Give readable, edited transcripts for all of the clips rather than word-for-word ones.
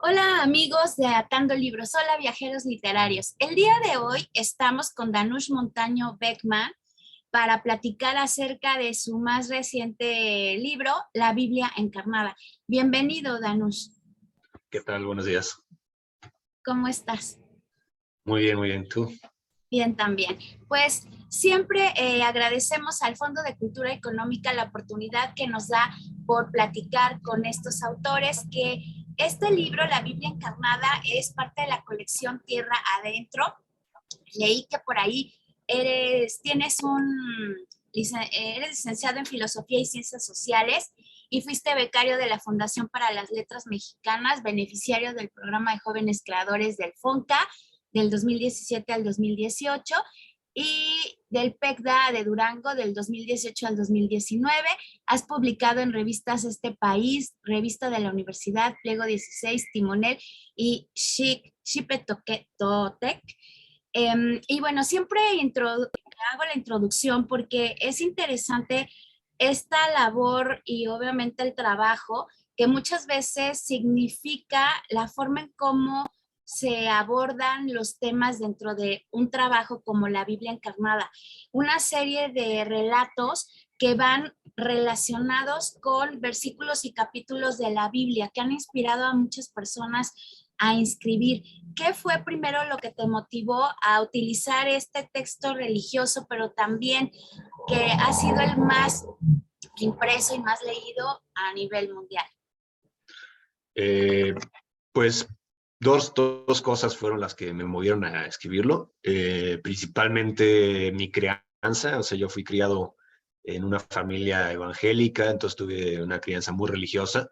Hola amigos de Atando Libros, hola viajeros literarios. El día de hoy estamos con Danush Montaño Beckman para platicar acerca de su más reciente libro, La Biblia Encarnada. Bienvenido, Danush. ¿Qué tal? Buenos días. ¿Cómo estás? Muy bien, muy bien. ¿Tú? Bien, también. Pues siempre agradecemos al Fondo de Cultura Económica la oportunidad que nos da por platicar con estos autores, que este libro, La Biblia Encarnada, es parte de la colección Tierra Adentro. Leí que por ahí eres licenciado en Filosofía y Ciencias Sociales y fuiste becario de la Fundación para las Letras Mexicanas, beneficiario del programa de jóvenes creadores del FONCA del 2017 al 2018 y del PECDA de Durango del 2018 al 2019. Has publicado en revistas Este País, Revista de la Universidad, Pliego 16, Timonel y Xipetotec. Y bueno, siempre hago la introducción porque es interesante esta labor y obviamente el trabajo que muchas veces significa la forma en cómo se abordan los temas dentro de un trabajo como la Biblia Encarnada. Una serie de relatos que van relacionados con versículos y capítulos de la Biblia que han inspirado a muchas personas a inscribir. ¿Qué fue primero lo que te motivó a utilizar este texto religioso, pero también que ha sido el más impreso y más leído a nivel mundial? Pues dos cosas fueron las que me movieron a escribirlo. Principalmente mi crianza, o sea, yo fui criado en una familia evangélica, entonces tuve una crianza muy religiosa.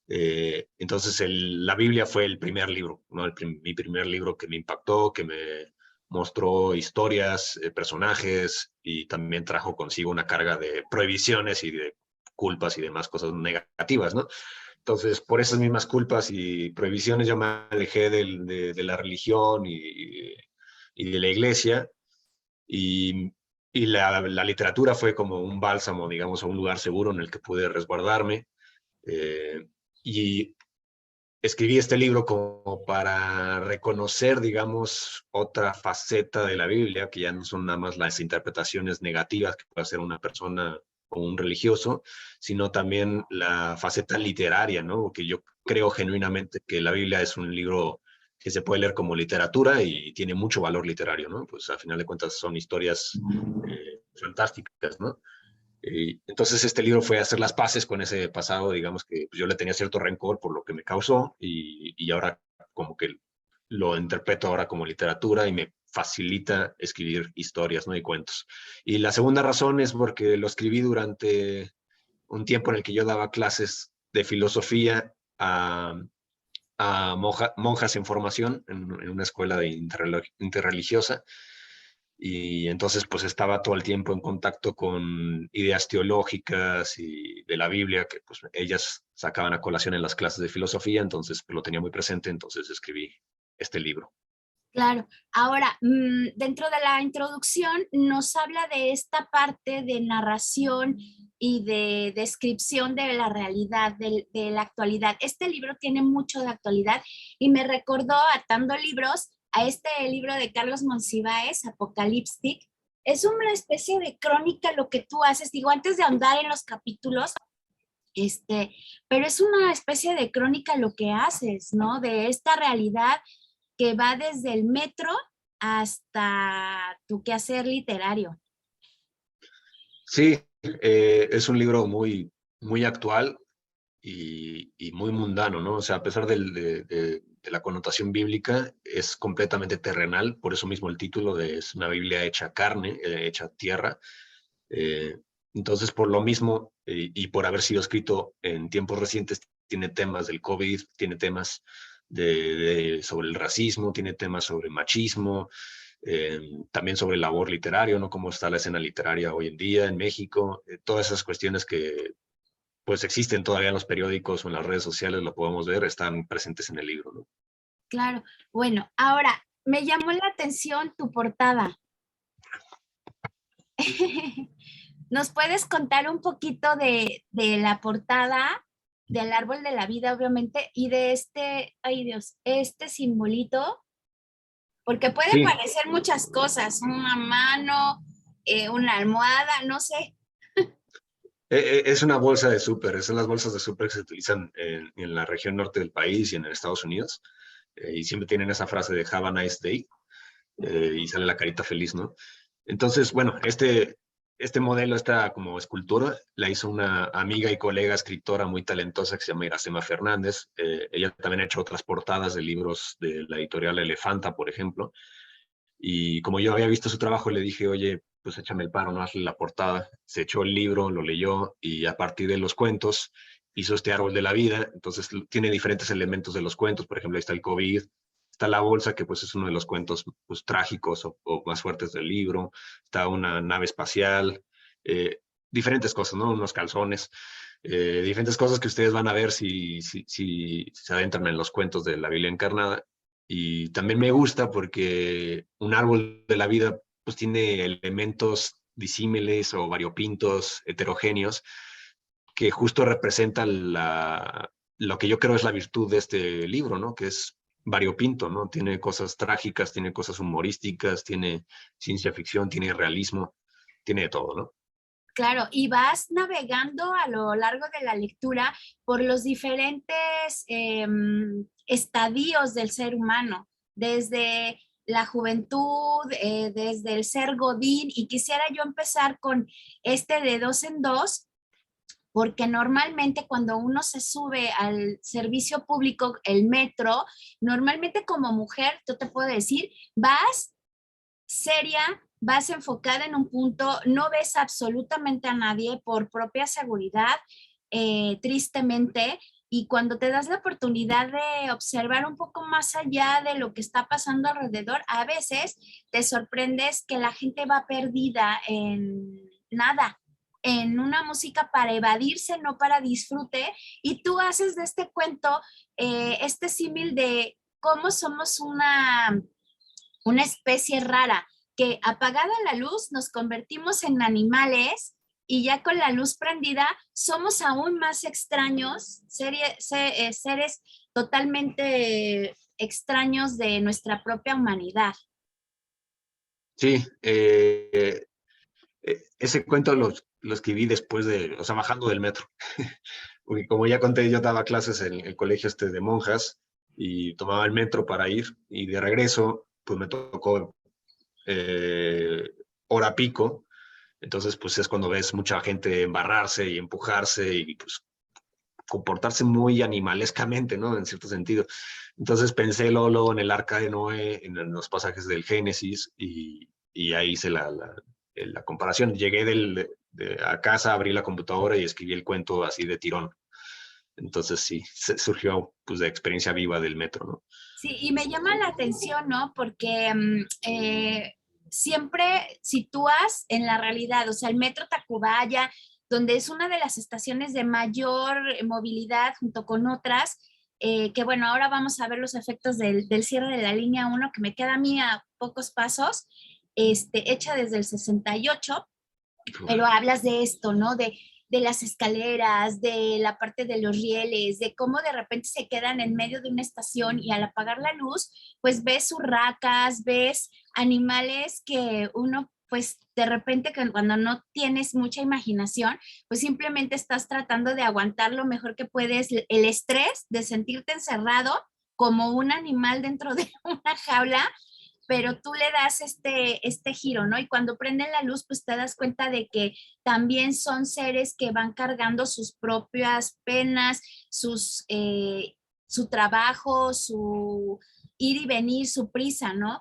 Entonces la Biblia fue el primer libro, ¿no? Mi primer libro que me impactó, que me mostró historias, personajes, y también trajo consigo una carga de prohibiciones y de culpas y demás cosas negativas, ¿no? Entonces, por esas mismas culpas y prohibiciones yo me alejé de la religión y de la iglesia, y, y la literatura fue como un bálsamo, digamos, o un lugar seguro en el que pude resguardarme. Y escribí este libro como para reconocer, digamos, otra faceta de la Biblia, que ya no son nada más las interpretaciones negativas que puede hacer una persona o un religioso, sino también la faceta literaria, ¿no? Porque yo creo genuinamente que la Biblia es un libro que se puede leer como literatura y tiene mucho valor literario, ¿no? Pues al final de cuentas son historias fantásticas, ¿no? Entonces este libro fue hacer las paces con ese pasado, digamos que pues, yo le tenía cierto rencor por lo que me causó, y ahora como que lo interpreto ahora como literatura y me facilita escribir historias, ¿no? Y cuentos. Y la segunda razón es porque lo escribí durante un tiempo en el que yo daba clases de filosofía a monjas en formación en una escuela de interreligiosa. Y entonces pues estaba todo el tiempo en contacto con ideas teológicas y de la Biblia que pues ellas sacaban a colación en las clases de filosofía, entonces pues, lo tenía muy presente, entonces escribí este libro. Claro. Ahora, dentro de la introducción nos habla de esta parte de narración y de descripción de la realidad, de la actualidad. Este libro tiene mucho de actualidad y me recordó, atando libros, a este libro de Carlos Monsiváis, Apocalíptic. Es una especie de crónica lo que tú haces, digo, antes de ahondar en los capítulos, pero es una especie de crónica lo que haces, ¿no? De esta realidad que va desde el metro hasta tu quehacer literario. Sí, es un libro muy actual y muy mundano, ¿no? O sea, a pesar de la connotación bíblica, es completamente terrenal, por eso mismo el título es una Biblia hecha carne, hecha tierra. Eh, entonces, por lo mismo, y por haber sido escrito en tiempos recientes, tiene temas del COVID, tiene temas sobre el racismo, tiene temas sobre machismo, también sobre el labor literario, ¿no? Cómo está la escena literaria hoy en día en México, todas esas cuestiones que pues existen todavía en los periódicos o en las redes sociales, lo podemos ver, están presentes en el libro, ¿no? Claro. Bueno, ahora, me llamó la atención tu portada. ¿Nos puedes contar un poquito de la portada del árbol de la vida, obviamente, y de este, ay Dios, este simbolito? Porque puede Sí, parecer muchas cosas, una mano, una almohada, no sé. es una bolsa de súper, son las bolsas de súper que se utilizan en la región norte del país y en Estados Unidos, y siempre tienen esa frase de Have a nice day, y sale la carita feliz, ¿no? Entonces, bueno, este modelo, esta como escultura, la hizo una amiga y colega escritora muy talentosa que se llama Iracema Fernández. Ella también ha hecho otras portadas de libros de la editorial Elefanta, por ejemplo. Y como yo había visto su trabajo, le dije, oye, pues échame el paro, no hazle la portada. Se echó el libro, lo leyó y a partir de los cuentos hizo este árbol de la vida. Entonces tiene diferentes elementos de los cuentos. Por ejemplo, ahí está el COVID, está la bolsa, que pues es uno de los cuentos pues, trágicos o más fuertes del libro. Está una nave espacial, eh, diferentes cosas, ¿no? Unos calzones. Diferentes cosas que ustedes van a ver si se adentran en los cuentos de la Biblia encarnada. Y también me gusta porque un árbol de la vida pues tiene elementos disímiles o variopintos, heterogéneos, que justo representan lo que yo creo es la virtud de este libro, ¿no? Que es variopinto, ¿no? Tiene cosas trágicas, tiene cosas humorísticas, tiene ciencia ficción, tiene realismo, tiene de todo, ¿no? Claro, y vas navegando a lo largo de la lectura por los diferentes estadios del ser humano, desde la juventud, desde el ser godín, y quisiera yo empezar con este de dos en dos, porque normalmente cuando uno se sube al servicio público, el metro, normalmente como mujer, yo te puedo decir, vas seria, vas enfocada en un punto, no ves absolutamente a nadie por propia seguridad, tristemente, y cuando te das la oportunidad de observar un poco más allá de lo que está pasando alrededor, a veces te sorprendes que la gente va perdida en nada, en una música para evadirse, no para disfrute, y tú haces de este cuento este símil de cómo somos una especie rara, que apagada la luz nos convertimos en animales y ya con la luz prendida somos aún más extraños, seres totalmente extraños de nuestra propia humanidad. Sí, ese cuento lo escribí después de, o sea, bajando del metro. Porque como ya conté, yo daba clases en el colegio este de monjas y tomaba el metro para ir y de regreso, pues me tocó eh, hora pico. Entonces, pues es cuando ves mucha gente embarrarse y empujarse y pues comportarse muy animalescamente, ¿no? En cierto sentido. Entonces pensé luego en el arca de Noé, en los pasajes del Génesis y ahí hice la comparación. Llegué a casa, abrí la computadora y escribí el cuento así de tirón. Entonces sí, surgió pues de experiencia viva del metro, ¿no? Sí, y me llama la atención, ¿no? Porque siempre sitúas en la realidad, o sea, el metro Tacubaya, donde es una de las estaciones de mayor movilidad junto con otras, que bueno, ahora vamos a ver los efectos del cierre de la línea uno que me queda a mí a pocos pasos, hecha desde el 68, pero hablas de esto, ¿no? De las escaleras, de la parte de los rieles, de cómo de repente se quedan en medio de una estación y al apagar la luz, pues ves urracas, ves animales que uno, pues de repente cuando no tienes mucha imaginación, pues simplemente estás tratando de aguantar lo mejor que puedes el estrés de sentirte encerrado como un animal dentro de una jaula, pero tú le das este giro, ¿no? Y cuando prenden la luz, pues te das cuenta de que también son seres que van cargando sus propias penas, su trabajo, su ir y venir, su prisa, ¿no?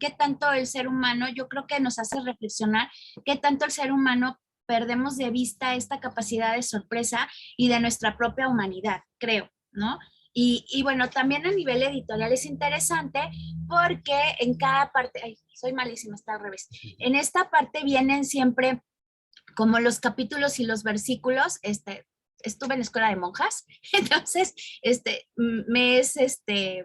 ¿Qué tanto el ser humano, yo creo que nos hace reflexionar, qué tanto el ser humano perdemos de vista esta capacidad de sorpresa y de nuestra propia humanidad, creo, ¿no? Y bueno, también a nivel editorial es interesante porque en cada parte, ay, soy malísima, está al revés, en esta parte vienen siempre como los capítulos y los versículos, estuve en la escuela de monjas, entonces me es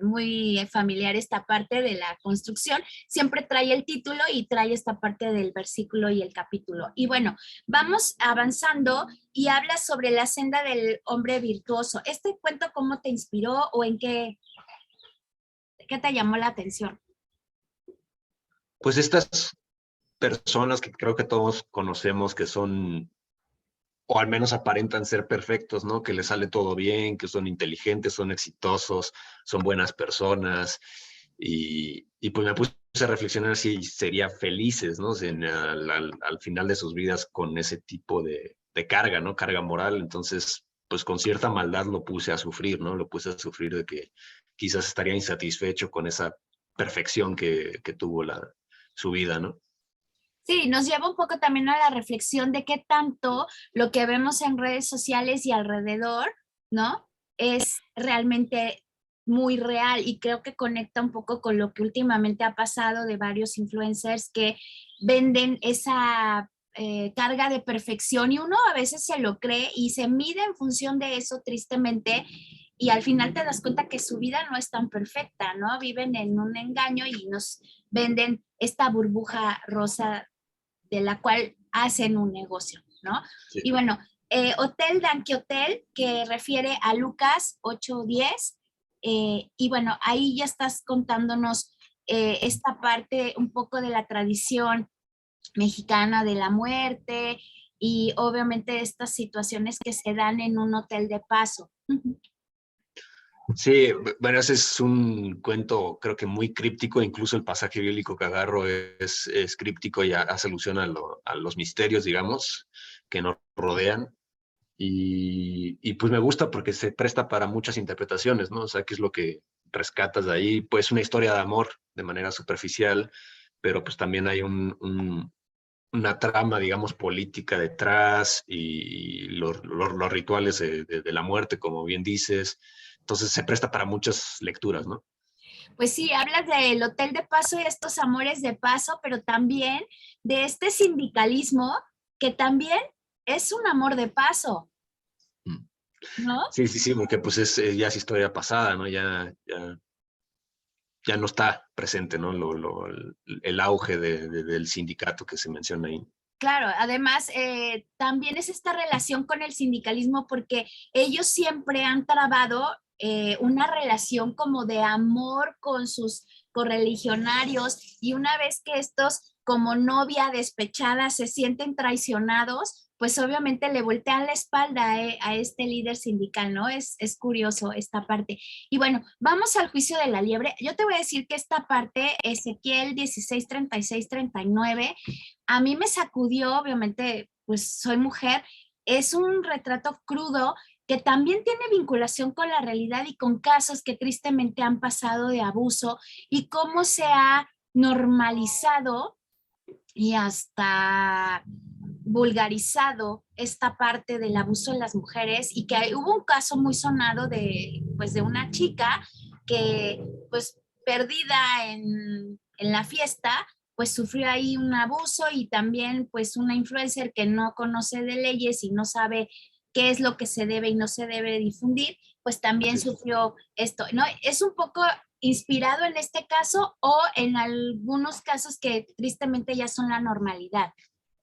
muy familiar esta parte de la construcción. Siempre trae el título y trae esta parte del versículo y el capítulo. Y bueno, vamos avanzando y habla sobre la senda del hombre virtuoso. ¿Este cuento cómo te inspiró o en qué te llamó la atención? Pues estas personas que creo que todos conocemos que son, o al menos aparentan ser perfectos, ¿no? Que les sale todo bien, que son inteligentes, son exitosos, son buenas personas. Y pues me puse a reflexionar si serían felices, ¿no? Al final de sus vidas con ese tipo de carga, ¿no? Carga moral. Entonces, pues con cierta maldad lo puse a sufrir, ¿no? Lo puse a sufrir de que quizás estaría insatisfecho con esa perfección que tuvo su vida, ¿no? Sí, nos lleva un poco también a la reflexión de qué tanto lo que vemos en redes sociales y alrededor, ¿no? Es realmente muy real y creo que conecta un poco con lo que últimamente ha pasado de varios influencers que venden esa carga de perfección y uno a veces se lo cree y se mide en función de eso tristemente y al final te das cuenta que su vida no es tan perfecta, ¿no? Viven en un engaño y nos venden esta burbuja rosa de la cual hacen un negocio, ¿no? Sí. Y bueno, Hotel Danke Hotel, que refiere a Lucas 8:10, y bueno, ahí ya estás contándonos esta parte un poco de la tradición mexicana de la muerte y obviamente estas situaciones que se dan en un hotel de paso. Sí, bueno, ese es un cuento creo que muy críptico, incluso el pasaje bíblico que agarro es críptico y hace alusión a los misterios, digamos, que nos rodean. Y pues me gusta porque se presta para muchas interpretaciones, ¿no? O sea, qué es lo que rescatas de ahí. Pues una historia de amor de manera superficial, pero pues también hay una trama, digamos, política detrás y los rituales de la muerte, como bien dices. Entonces se presta para muchas lecturas, ¿no? Pues sí, hablas del hotel de paso y estos amores de paso, pero también de este sindicalismo que también es un amor de paso, Mm. ¿no? Sí, sí, sí, porque pues ya es historia pasada, ¿no? Ya no está presente, ¿no? El auge del sindicato que se menciona ahí. Claro, además también es esta relación con el sindicalismo porque ellos siempre han trabado una relación como de amor con sus correligionarios y una vez que estos como novia despechada se sienten traicionados, pues obviamente le voltean la espalda a este líder sindical, ¿no? Es curioso esta parte. Y bueno, vamos al juicio de la liebre. Yo te voy a decir que esta parte, Ezequiel 16, 36, 39, a mí me sacudió, obviamente, pues soy mujer, es un retrato crudo que también tiene vinculación con la realidad y con casos que tristemente han pasado de abuso y cómo se ha normalizado y hasta vulgarizado esta parte del abuso en las mujeres y que hubo un caso muy sonado pues, de una chica que pues perdida en la fiesta pues sufrió ahí un abuso y también pues una influencer que no conoce de leyes y no sabe qué es lo que se debe y no se debe difundir, pues también Sí. sufrió esto, ¿no? Es un poco inspirado en este caso o en algunos casos que tristemente ya son la normalidad.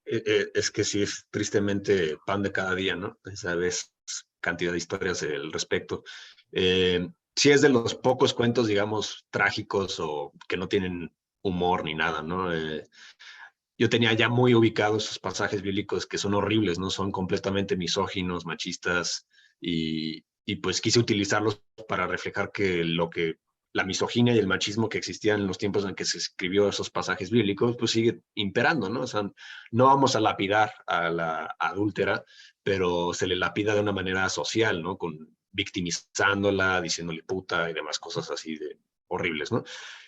Es que sí, es tristemente pan de cada día, ¿no? Sabes cantidad de historias al respecto. Sí es de los pocos cuentos, digamos, trágicos o que no tienen humor ni nada, ¿no? Yo tenía ya muy ubicados esos pasajes bíblicos que son horribles, ¿no? Son completamente misóginos, machistas, y pues quise utilizarlos para reflejar que la misoginia y el machismo que existían en los tiempos en que se escribió esos pasajes bíblicos, pues sigue imperando, ¿no? O sea, no vamos a lapidar a la adúltera, pero se le lapida de una manera social, ¿no? Victimizándola, diciéndole puta y demás cosas así de horribles, ¿no?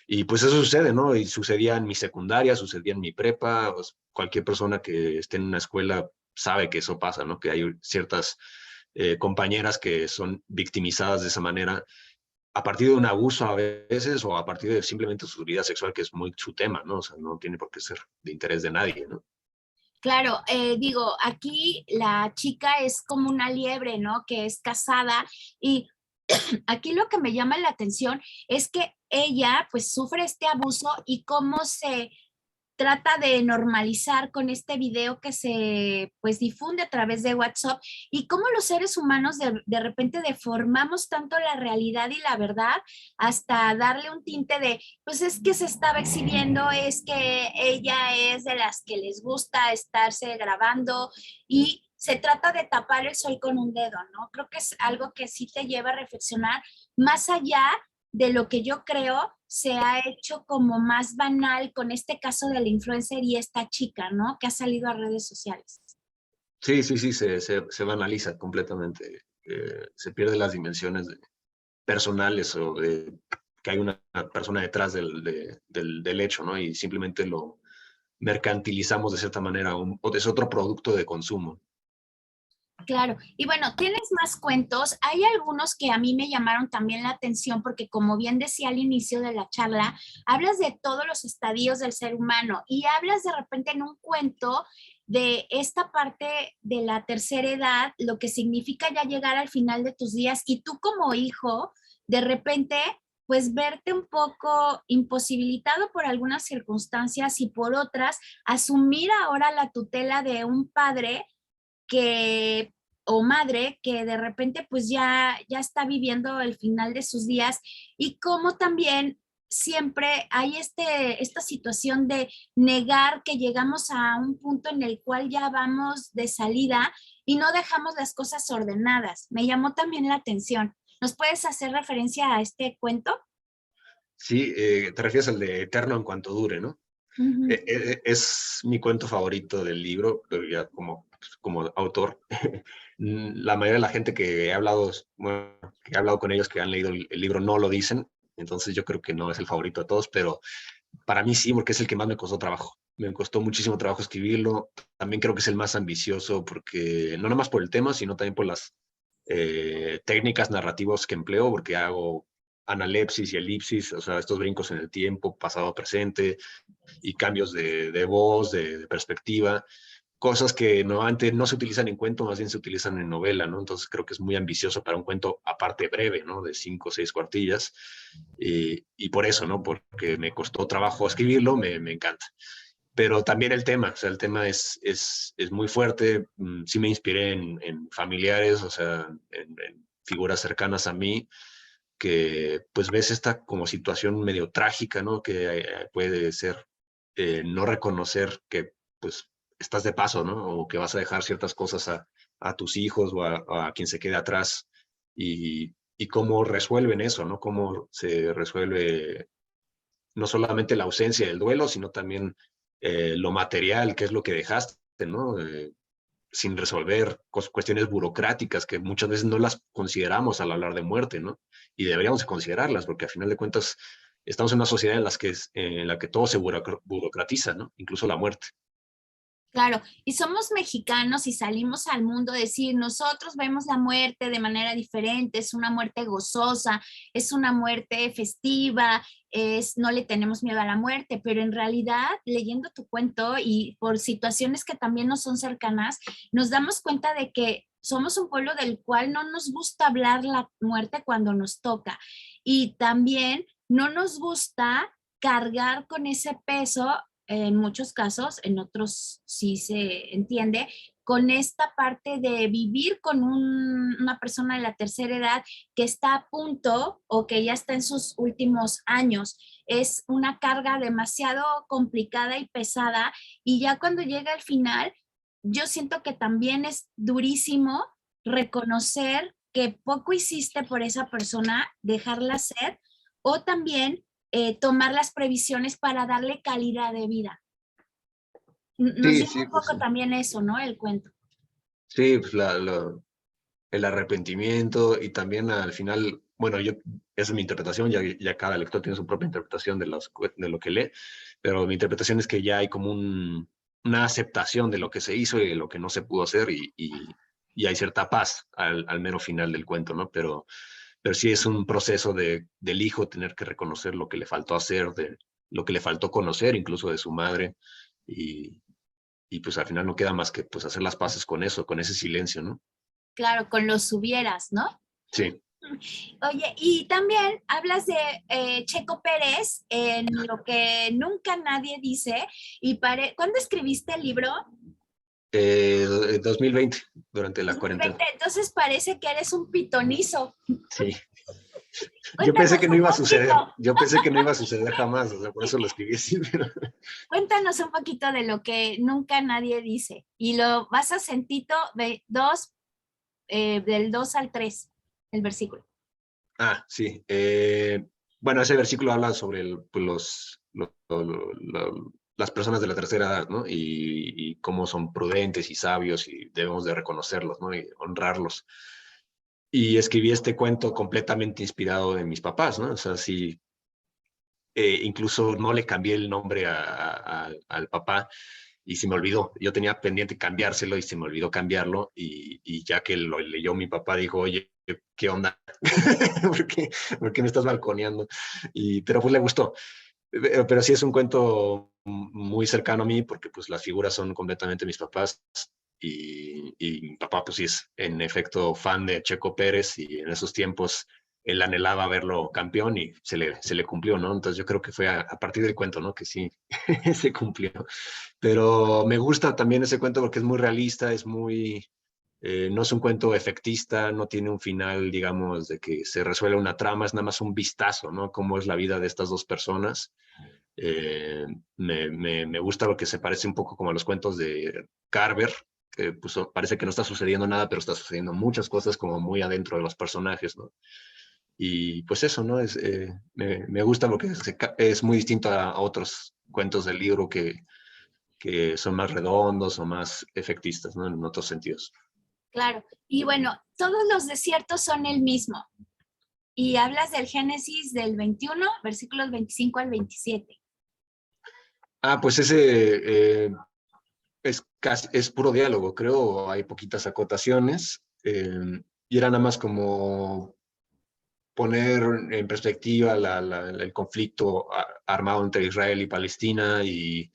Y pues eso sucede, ¿no? Y sucedía en mi secundaria, sucedía en mi prepa, pues, cualquier persona que esté en una escuela sabe que eso pasa, ¿no? Que hay ciertas compañeras que son victimizadas de esa manera a partir de un abuso a veces o a partir de simplemente su vida sexual, que es muy su tema, ¿no? O sea, no tiene por qué ser de interés de nadie, ¿no? Claro, digo, aquí la chica es como una liebre, ¿no? Que es casada y aquí lo que me llama la atención es que ella pues sufre este abuso y cómo se trata de normalizar con este video que se pues difunde a través de WhatsApp y cómo los seres humanos de repente deformamos tanto la realidad y la verdad hasta darle un tinte de pues es que se estaba exhibiendo, es que ella es de las que les gusta estarse grabando y se trata de tapar el sol con un dedo, ¿no? Creo que es algo que sí te lleva a reflexionar más allá de lo que yo creo se ha hecho como más banal con este caso de la influencer y esta chica, ¿no? Que ha salido a redes sociales. Sí, sí, sí, se banaliza completamente. Se pierden las dimensiones personales o de que hay una persona detrás del hecho, ¿no? Y simplemente lo mercantilizamos de cierta manera o es otro producto de consumo. Claro, y bueno, tienes más cuentos. Hay algunos que a mí me llamaron también la atención porque como bien decía al inicio de la charla, hablas de todos los estadios del ser humano y hablas de repente en un cuento de esta parte de la tercera edad, lo que significa ya llegar al final de tus días y tú como hijo, de repente, pues verte un poco imposibilitado por algunas circunstancias y por otras, asumir ahora la tutela de un padre que o madre que de repente pues ya está viviendo el final de sus días y como también siempre hay esta situación de negar que llegamos a un punto en el cual ya vamos de salida y no dejamos las cosas ordenadas. Me llamó también la atención. ¿Nos puedes hacer referencia a este cuento? Sí, te refieres al de Eterno en cuanto dure, ¿no? Ujú. Es mi cuento favorito del libro, pero ya como autor. La mayoría de la gente que he hablado, bueno, que he hablado con ellos que han leído el libro no lo dicen, entonces yo creo que no es el favorito de todos, pero para mí sí, porque es el que más me costó trabajo. Me costó muchísimo trabajo escribirlo. También creo que es el más ambicioso porque no nada más por el tema, sino también por las técnicas narrativas que empleo, porque hago analepsis y elipsis, o sea, estos brincos en el tiempo, pasado, presente, y cambios de voz, de perspectiva, cosas que normalmente no se utilizan en cuento, más bien se utilizan en novela, ¿no? Entonces creo que es muy ambicioso para un cuento aparte breve, ¿no? De 5 o 6 cuartillas. Y por eso, ¿no? Porque me costó trabajo escribirlo, me encanta. Pero también el tema, o sea, el tema es muy fuerte. Sí me inspiré en familiares, o sea, en figuras cercanas a mí, que pues ves esta como situación medio trágica, ¿no? Que puede ser no reconocer que pues estás de paso, ¿no? O que vas a dejar ciertas cosas a tus hijos o a quien se quede atrás y cómo resuelven eso, ¿no? Cómo se resuelve no solamente la ausencia del duelo, sino también lo material, qué es lo que dejaste, ¿no? Sin resolver cuestiones burocráticas que muchas veces no las consideramos al hablar de muerte, ¿no? Y deberíamos considerarlas, porque a final de cuentas estamos en una sociedad en la que todo se burocratiza, ¿no? Incluso la muerte. Claro, y somos mexicanos y salimos al mundo a decir, nosotros vemos la muerte de manera diferente, es una muerte gozosa, es una muerte festiva, no le tenemos miedo a la muerte, pero en realidad, leyendo tu cuento y por situaciones que también nos son cercanas, nos damos cuenta de que somos un pueblo del cual no nos gusta hablar la muerte cuando nos toca y también no nos gusta cargar con ese peso en muchos casos, en otros sí se entiende, con esta parte de vivir con una persona de la tercera edad que está a punto o que ya está en sus últimos años. Es una carga demasiado complicada y pesada y ya cuando llega al final, yo siento que también es durísimo reconocer que poco hiciste por esa persona, dejarla ser, o también tomar las previsiones para darle calidad de vida. Nos Sí, lleva sí, un pues poco sí. también eso, ¿no? El cuento. Sí, pues el arrepentimiento y también al final, bueno, esa es mi interpretación, ya cada lector tiene su propia interpretación de lo que lee, pero mi interpretación es que ya hay como una aceptación de lo que se hizo y de lo que no se pudo hacer y hay cierta paz al mero final del cuento, ¿no? Pero sí es un proceso del hijo tener que reconocer lo que le faltó hacer, de lo que le faltó conocer incluso de su madre y pues al final no queda más que pues hacer las paces con eso, con ese silencio, ¿no? Claro, con los hubieras, ¿no? Sí. Oye, y también hablas de Checo Pérez en lo que nunca nadie dice. ¿Cuándo escribiste el libro? 2020, durante la cuarentena. 2020. Entonces parece que eres un pitonizo. Sí. Yo pensé Cuéntanos que no un iba a suceder, poquito, yo pensé que no iba a suceder jamás, o sea, por eso lo escribí así, pero... cuéntanos un poquito de lo que nunca nadie dice. Y lo vas a sentito del 2 al 3, el versículo. Ah, sí. Bueno, ese versículo habla sobre pues, las personas de la tercera edad, ¿no? Y cómo son prudentes y sabios y debemos de reconocerlos, ¿no? Y honrarlos. Y escribí este cuento completamente inspirado de mis papás, ¿no? O sea, sí, incluso no le cambié el nombre al papá y se me olvidó. Yo tenía pendiente cambiárselo y se me olvidó cambiarlo y ya que lo leyó mi papá dijo, oye, ¿qué onda? ¿Por qué me estás balconeando? Pero pues le gustó. Pero sí es un cuento muy cercano a mí porque pues las figuras son completamente mis papás y mi papá pues sí es en efecto fan de Checo Pérez y en esos tiempos él anhelaba verlo campeón y se le cumplió, ¿no? Entonces yo creo que fue a partir del cuento, ¿no? Que sí, se cumplió. Pero me gusta también ese cuento porque es muy realista, no es un cuento efectista, no tiene un final, digamos, de que se resuelve una trama, es nada más un vistazo, ¿no? Cómo es la vida de estas dos personas. Me gusta porque se parece un poco como a los cuentos de Carver, que pues, parece que no está sucediendo nada, pero está sucediendo muchas cosas como muy adentro de los personajes, ¿no? Y pues eso, ¿no? Me gusta porque es muy distinto a otros cuentos del libro que son más redondos o más efectistas, ¿no? En otros sentidos. Claro. Y bueno, todos los desiertos son el mismo. Y hablas del Génesis del 21, versículos 25 al 27. Ah, pues ese es puro diálogo, creo, hay poquitas acotaciones y era nada más como poner en perspectiva el conflicto armado entre Israel y Palestina y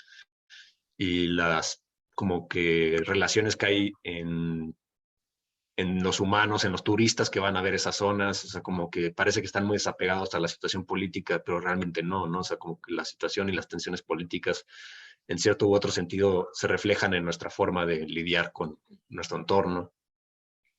las como que relaciones que hay en los humanos, en los turistas que van a ver esas zonas, o sea, como que parece que están muy desapegados a la situación política, pero realmente no, ¿no? O sea, como que la situación y las tensiones políticas, en cierto u otro sentido, se reflejan en nuestra forma de lidiar con nuestro entorno.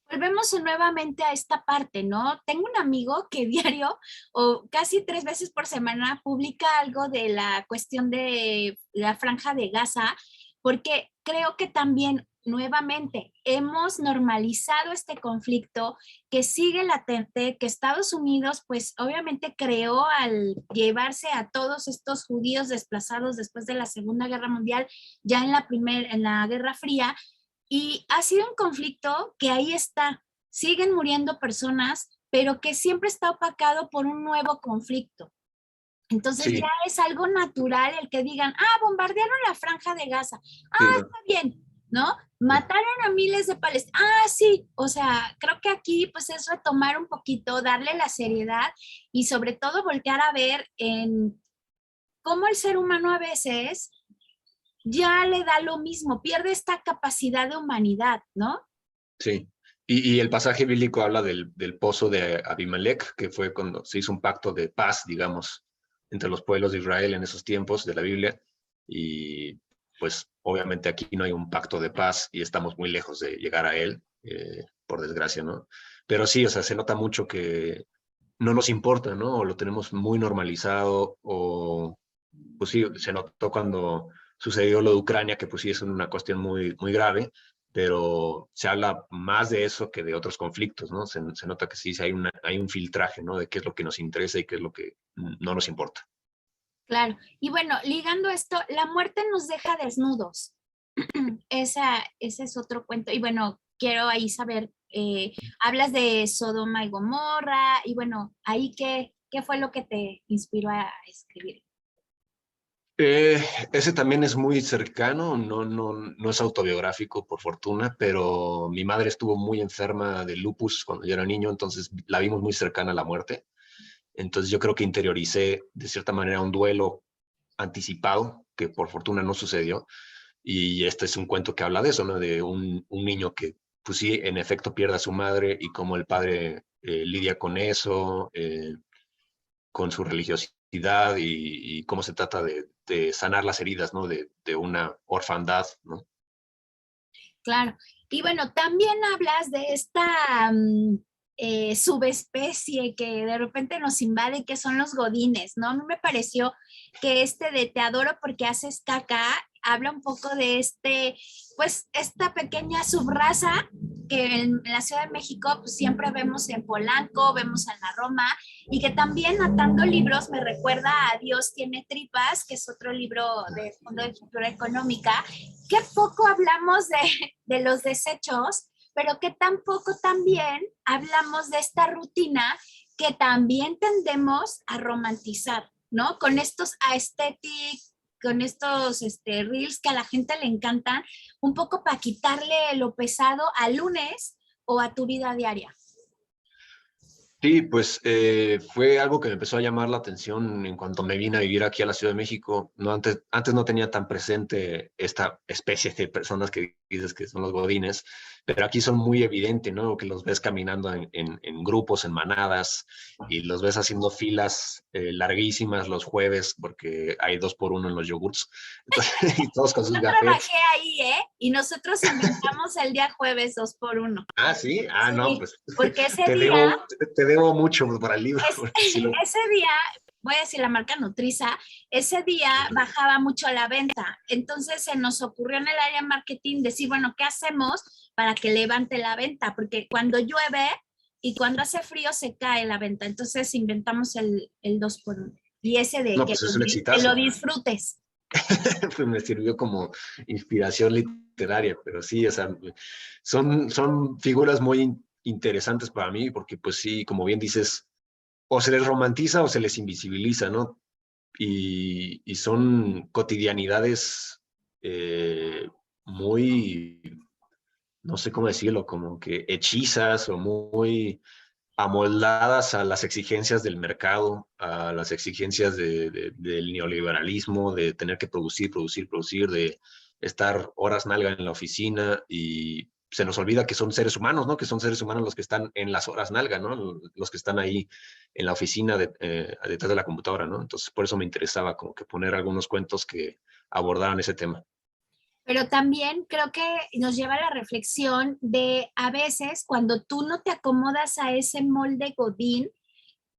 Volvemos nuevamente a esta parte, ¿no? Tengo un amigo que diario o casi 3 veces por semana publica algo de la cuestión de la franja de Gaza, porque creo que también nuevamente hemos normalizado este conflicto que sigue latente, que Estados Unidos pues obviamente creó al llevarse a todos estos judíos desplazados después de la Segunda Guerra Mundial, ya en la Guerra Fría, y ha sido un conflicto que ahí está. Siguen muriendo personas, pero que siempre está opacado por un nuevo conflicto. Entonces ya Sí, es algo natural el que digan, bombardearon la franja de Gaza. sí, Está bien, ¿no? Mataron a miles de palestinos. Sí. O sea, creo que aquí pues es retomar un poquito, darle la seriedad y sobre todo voltear a ver en cómo el ser humano a veces ya le da lo mismo, pierde esta capacidad de humanidad, ¿no? sí. Y el pasaje bíblico habla del pozo de Abimelech, que fue cuando se hizo un pacto de paz, digamos, entre los pueblos de Israel en esos tiempos de la Biblia. Y pues obviamente aquí no hay un pacto de paz y estamos muy lejos de llegar a él, por desgracia, ¿no? Pero sí, o sea, se nota mucho que no nos importa, ¿no? O lo tenemos muy normalizado, o pues sí, se notó cuando sucedió lo de Ucrania, que pues sí es una cuestión muy, muy grave, pero se habla más de eso que de otros conflictos, ¿no? Se nota que sí, hay un filtraje, ¿no? De qué es lo que nos interesa y qué es lo que no nos importa. Claro. Y bueno, ligando esto, la muerte nos deja desnudos. Ese es otro cuento. Y bueno, quiero ahí saber, hablas de Sodoma y Gomorra, y bueno, ahí qué fue lo que te inspiró a escribir. Eh, Ese también es muy cercano, no es autobiográfico por fortuna, pero mi madre estuvo muy enferma de lupus cuando yo era niño, entonces la vimos muy cercana a la muerte. Entonces yo creo que interioricé de cierta manera un duelo anticipado, que por fortuna no sucedió, Y este es un cuento que habla de eso, ¿no? De un niño que, pues sí, en efecto pierde a su madre y cómo el padre lidia con eso, con su religiosidad y cómo se trata de sanar las heridas, ¿no? De una orfandad, ¿no? Claro. Y bueno, también hablas de esta subespecie que de repente nos invade, que son los godines, ¿no? A mí me pareció que este de te adoro porque haces caca habla un poco de pues esta pequeña subraza que en la Ciudad de México pues, siempre vemos en Polanco, vemos en la Roma, y que también atando libros me recuerda a Dios tiene tripas, que es otro libro de Fondo de Cultura Económica. Qué poco hablamos de los desechos, pero que tampoco también hablamos de esta rutina que también tendemos a romantizar, ¿no? Con estos aesthetic, con estos reels que a la gente le encantan, un poco para quitarle lo pesado al lunes o a tu vida diaria. Sí, pues fue algo que me empezó a llamar la atención en cuanto me vine a vivir aquí a la Ciudad de México. No, antes no tenía tan presente esta especie de personas que dices que son los godines, pero aquí son muy evidentes, ¿no? Que los ves caminando en grupos, en manadas, y los ves haciendo filas larguísimas los jueves porque hay 2 por 1 en los yogurts. Entonces, y todos con sus Yo gafetes. trabajé ahí, ¿eh? Y nosotros inventamos el día jueves 2 por 1. Ah, sí, no, Sí, pues porque ese te día debo, te debo mucho para el libro. Es, Porque sí ese día, voy a decir la marca Nutriza, ese día bajaba mucho la venta. Entonces se nos ocurrió en el área de marketing decir, bueno, ¿qué hacemos para que levante la venta? Porque cuando llueve y cuando hace frío se cae la venta. Entonces inventamos el 2 por 1. Y ese de no, pues es un que lo exitazo. disfrutes. Pues me sirvió como inspiración literaria, pero sí, o sea, son figuras muy interesantes para mí, porque pues sí, como bien dices, o se les romantiza o se les invisibiliza, ¿no? Y son cotidianidades muy, no sé cómo decirlo, como que hechizas o muy amoldadas a las exigencias del mercado, a las exigencias del neoliberalismo, de tener que producir, producir, producir, de estar horas nalga en la oficina y se nos olvida que son seres humanos, ¿no? Que son seres humanos los que están en las horas nalga, ¿no? Los que están ahí en la oficina detrás de la computadora, ¿no? Entonces, por eso me interesaba como que poner algunos cuentos que abordaran ese tema. Pero también creo que nos lleva a la reflexión de a veces cuando tú no te acomodas a ese molde godín,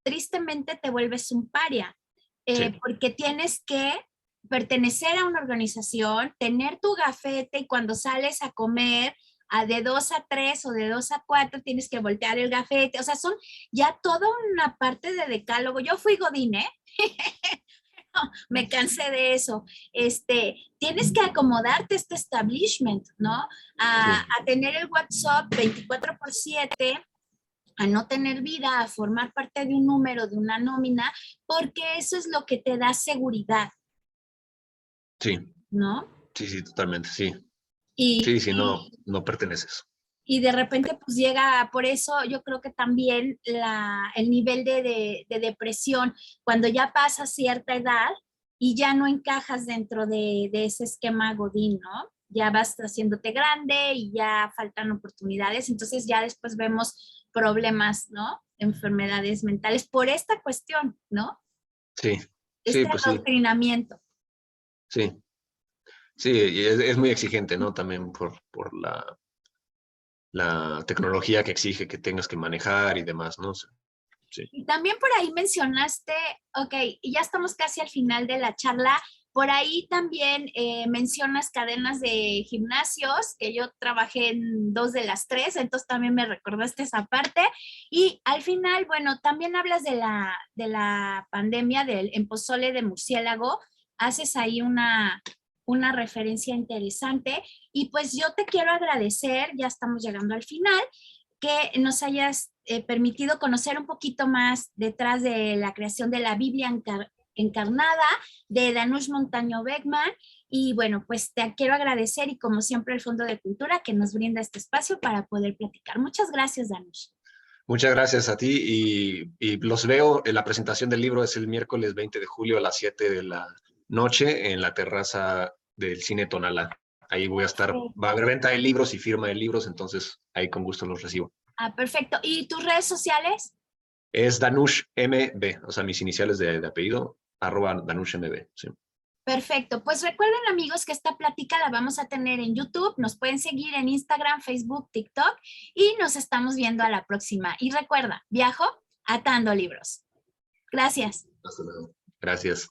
tristemente te vuelves un paria, Sí, porque tienes que pertenecer a una organización, tener tu gafete y cuando sales a comer de 2 a 3 o de 2 a 4 tienes que voltear el gafete, o sea, son ya toda una parte de decálogo. Yo fui godín, ¿eh? Me cansé de eso. Tienes que acomodarte a este establishment, ¿no? sí. A tener el WhatsApp 24/7, a no tener vida, a formar parte de un número, de una nómina, porque eso es lo que te da seguridad, Sí, ¿no? sí, sí, totalmente, sí. Y, Sí, sí, no, no perteneces. y de repente pues llega, por eso yo creo que también el nivel de depresión, cuando ya pasas cierta edad y ya no encajas dentro de ese esquema Godín, ¿no? Ya vas haciéndote grande y ya faltan oportunidades, entonces ya después vemos problemas, ¿no? Enfermedades mentales por esta cuestión, ¿no? Sí, sí, Este pues sí, adoctrinamiento. sí. Sí, y es muy exigente, ¿no? También por la tecnología que exige que tengas que manejar y demás, ¿no? Sí. Y también por ahí mencionaste, ok, y ya estamos casi al final de la charla, por ahí también mencionas cadenas de gimnasios, que yo trabajé en 2 de las 3, entonces también me recordaste esa parte. Y al final, bueno, también hablas de la pandemia, del en pozole de murciélago, haces ahí una referencia interesante. Y pues yo te quiero agradecer, ya estamos llegando al final, que nos hayas permitido conocer un poquito más detrás de la creación de la Biblia encarnada de Danush Montaño Beckman. Y bueno, pues te quiero agradecer y como siempre el Fondo de Cultura que nos brinda este espacio para poder platicar. Muchas gracias, Danush. Muchas gracias a ti y los veo. En la presentación del libro es el miércoles 20 de julio a las 7 de la noche en la terraza del Cine Tonalá. ahí voy a estar, va a haber venta de libros y firma de libros, entonces ahí con gusto los recibo. Ah, perfecto. ¿Y tus redes sociales? Es Danush MB, o sea, mis iniciales de apellido, @Danush MB, sí. Perfecto. Pues recuerden, amigos, que esta plática la vamos a tener en YouTube. Nos pueden seguir en Instagram, Facebook, TikTok y nos estamos viendo a la próxima. Y recuerda, viajo atando libros. Gracias. Hasta luego. Gracias.